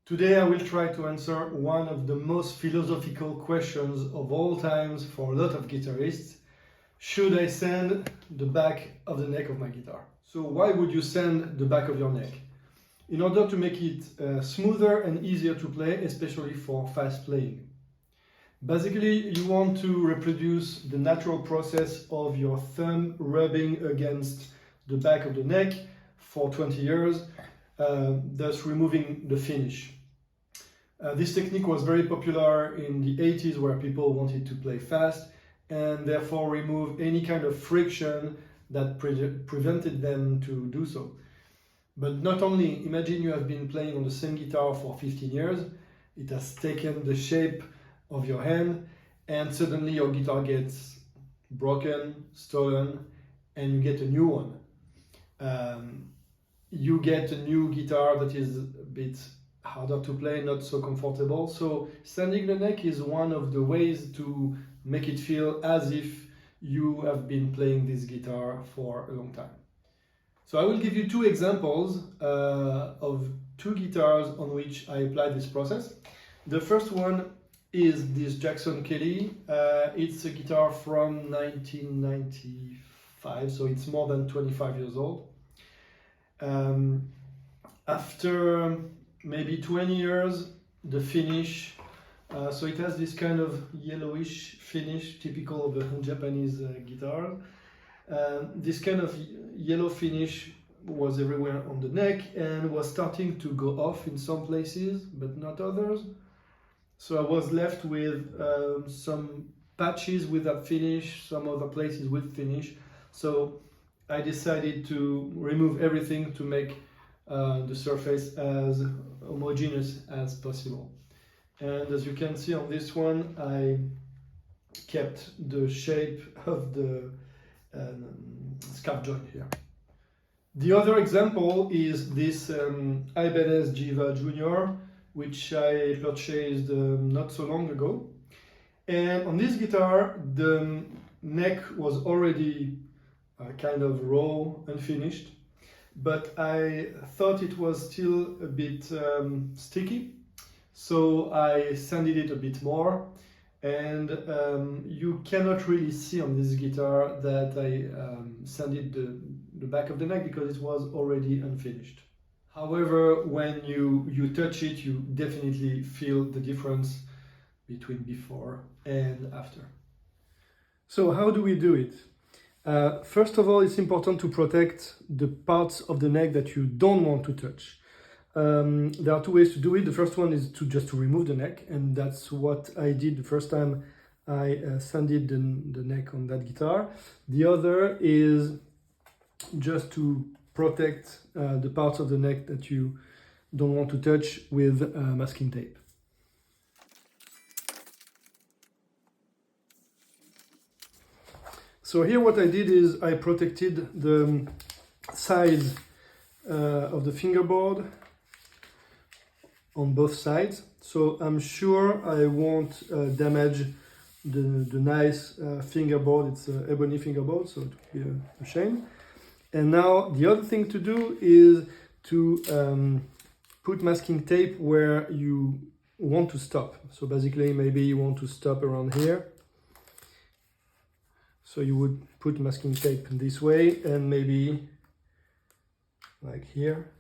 Today I will try to answer one of the most philosophical questions of all times for a lot of guitarists. Should I sand the back of the neck of my guitar? So why would you sand the back of your neck? In order to make it smoother and easier to play, especially for fast playing. Basically, you want to reproduce the natural process of your thumb rubbing against the back of the neck for 20 years, thus removing the finish. This technique was very popular in the 80s where people wanted to play fast and therefore remove any kind of friction that prevented them to do so. But not only, imagine you have been playing on the same guitar for 15 years, it has taken the shape of your hand and suddenly your guitar gets broken, stolen, and you get a new one. You get a new guitar that is a bit harder to play, not so comfortable. So sanding the neck is one of the ways to make it feel as if you have been playing this guitar for a long time. So I will give you two examples of two guitars on which I applied this process. The first one is this Jackson Kelly. It's a guitar from 1995, so it's more than 25 years old. After maybe 20 years, the finish, so it has this kind of yellowish finish typical of a Japanese guitar. This kind of yellow finish was everywhere on the neck and was starting to go off in some places, but not others. So I was left with some patches with that finish, some other places with finish. So I decided to remove everything to make the surface as homogeneous as possible. And as you can see on this one, I kept the shape of the scarf joint here. The other example is this Ibanez Jiva Junior, which I purchased not so long ago. And on this guitar, the neck was already kind of raw, unfinished, but I thought it was still a bit sticky, so I sanded it a bit more. And you cannot really see on this guitar that I sanded the back of the neck because it was already unfinished. However, when you touch it, you definitely feel the difference between before and after. So how do we do it? First of all, it's important to protect the parts of the neck that you don't want to touch. There are two ways to do it. The first one is to remove the neck, and that's what I did the first time I sanded the neck on that guitar. The other is just to protect the parts of the neck that you don't want to touch with masking tape. So here what I did is I protected the sides of the fingerboard on both sides, so I'm sure I won't damage the nice fingerboard. It's an ebony fingerboard, so it would be a shame. And now the other thing to do is to put masking tape where you want to stop. So basically maybe you want to stop around here. So you would put masking tape this way and maybe like here.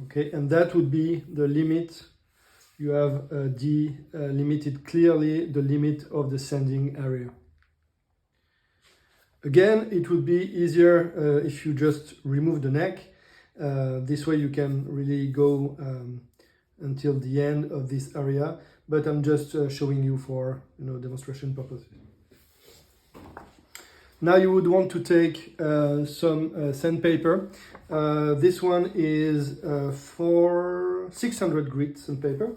Okay, and that would be the limit. You have delimited clearly the limit of the sanding area. Again, it would be easier if you just remove the neck. This way you can really go until the end of this area, but I'm just showing you for demonstration purposes. Now you would want to take some sandpaper. This one is for 600 grit sandpaper,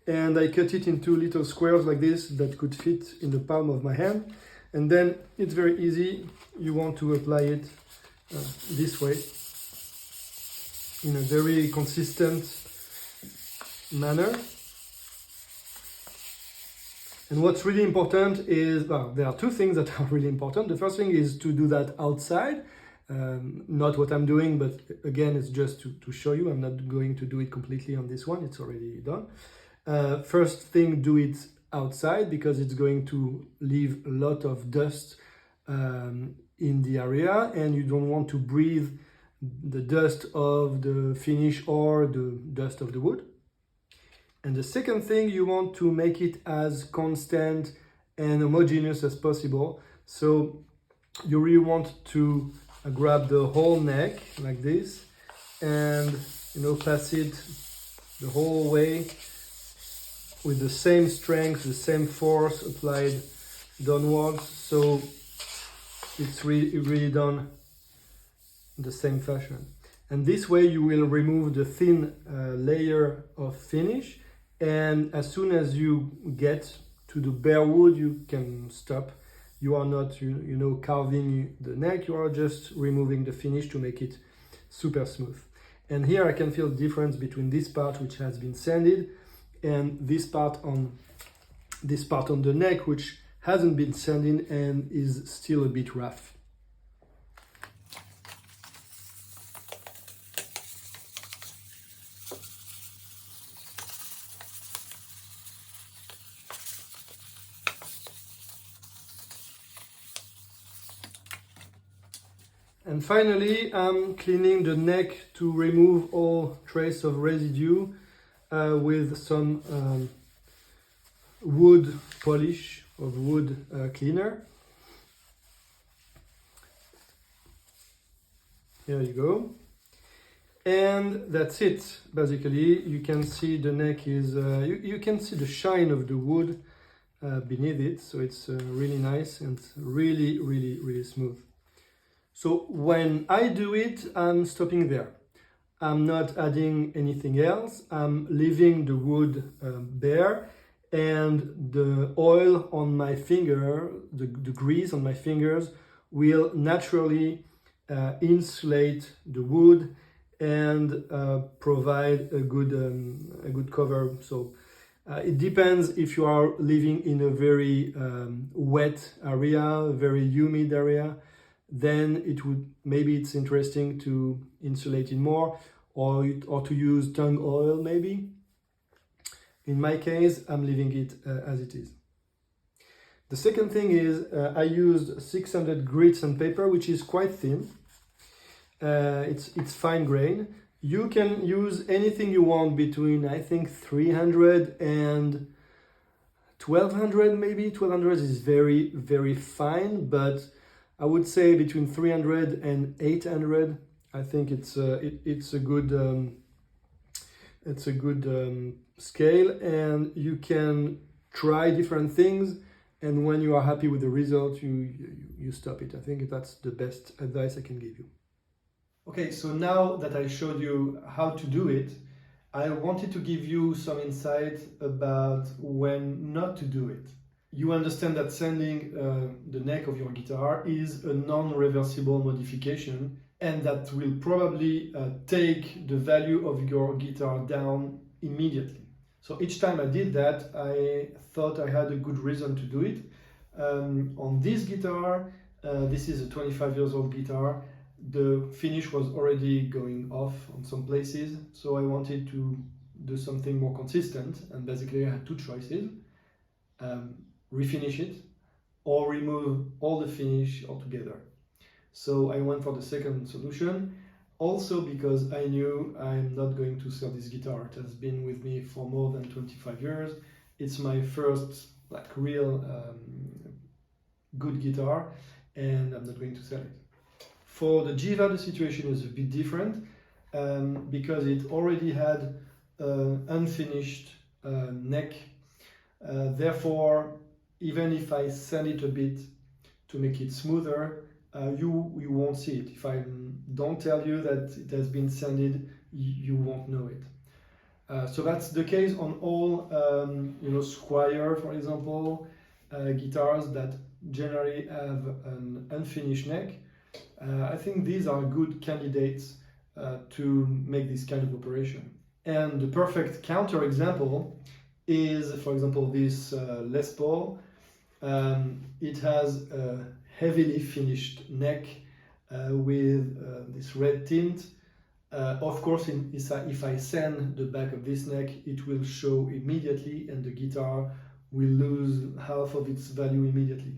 and I cut it into little squares like this that could fit in the palm of my hand. And then it's very easy. You want to apply it this way in a very consistent manner. And what's really important is, well, there are two things that are really important. The first thing is to do that outside, Not what I'm doing, but again, it's just to show you. I'm not going to do it completely on this one, it's already done. First thing, do it outside because it's going to leave a lot of dust in the area, and you don't want to breathe the dust of the finish or the dust of the wood. And the second thing, you want to make it as constant and homogeneous as possible. So you really want to grab the whole neck like this and pass it the whole way with the same strength, the same force applied downwards, so it's really done in the same fashion. And this way you will remove the thin layer of finish, and as soon as you get to the bare wood you can stop. You are not carving the neck, you are just removing the finish to make it super smooth. And here I can feel the difference between this part which has been sanded and this part on the neck which hasn't been sanded and is still a bit rough. And finally, I'm cleaning the neck to remove all trace of residue with some wood polish of wood cleaner. Here you go. And that's it. Basically, you can see the neck is, you can see the shine of the wood beneath it. So it's really nice and really smooth. So when I do it, I'm stopping there. I'm not adding anything else. I'm leaving the wood bare, and the oil on my finger, the grease on my fingers, will naturally insulate the wood and provide a good cover. So it depends if you are living in a very wet area, very humid area. Then maybe it's interesting to insulate it more, or to use tung oil maybe. In my case, I'm leaving it as it is. The second thing is I used 600 grit sandpaper, which is quite thin. It's fine grain. You can use anything you want between, I think, 300 and 1200 maybe. 1200 is very fine, but I would say between 300 and 800. I think it's a good scale, and you can try different things. And when you are happy with the result, you stop it. I think that's the best advice I can give you. Okay, so now that I showed you how to do it, I wanted to give you some insight about when not to do it. You understand that sanding the neck of your guitar is a non-reversible modification, and that will probably take the value of your guitar down immediately. So each time I did that, I thought I had a good reason to do it. On this guitar, this is a 25 years old guitar, the finish was already going off on some places, so I wanted to do something more consistent, and basically I had two choices. Refinish it or remove all the finish altogether. So I went for the second solution, also because I knew I'm not going to sell this guitar. It has been with me for more than 25 years. It's my first real good guitar, and I'm not going to sell it. For the Jiva, the situation is a bit different because it already had unfinished neck. Therefore, even if I sand it a bit to make it smoother, you won't see it. If I don't tell you that it has been sanded, you won't know it. So that's the case on all Squire, for example, guitars that generally have an unfinished neck. I think these are good candidates to make this kind of operation. And the perfect counter example is, for example, this Les Paul. It has a heavily finished neck, with this red tint. Of course, if I sand the back of this neck, it will show immediately and the guitar will lose half of its value immediately.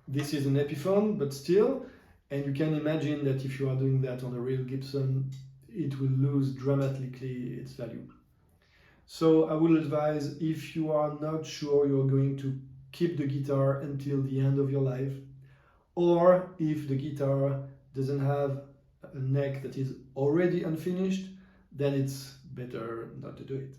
This is an Epiphone, but still, and you can imagine that if you are doing that on a real Gibson, it will lose dramatically its value. So I will advise, if you are not sure you're going to keep the guitar until the end of your life, or if the guitar doesn't have a neck that is already unfinished, then it's better not to do it.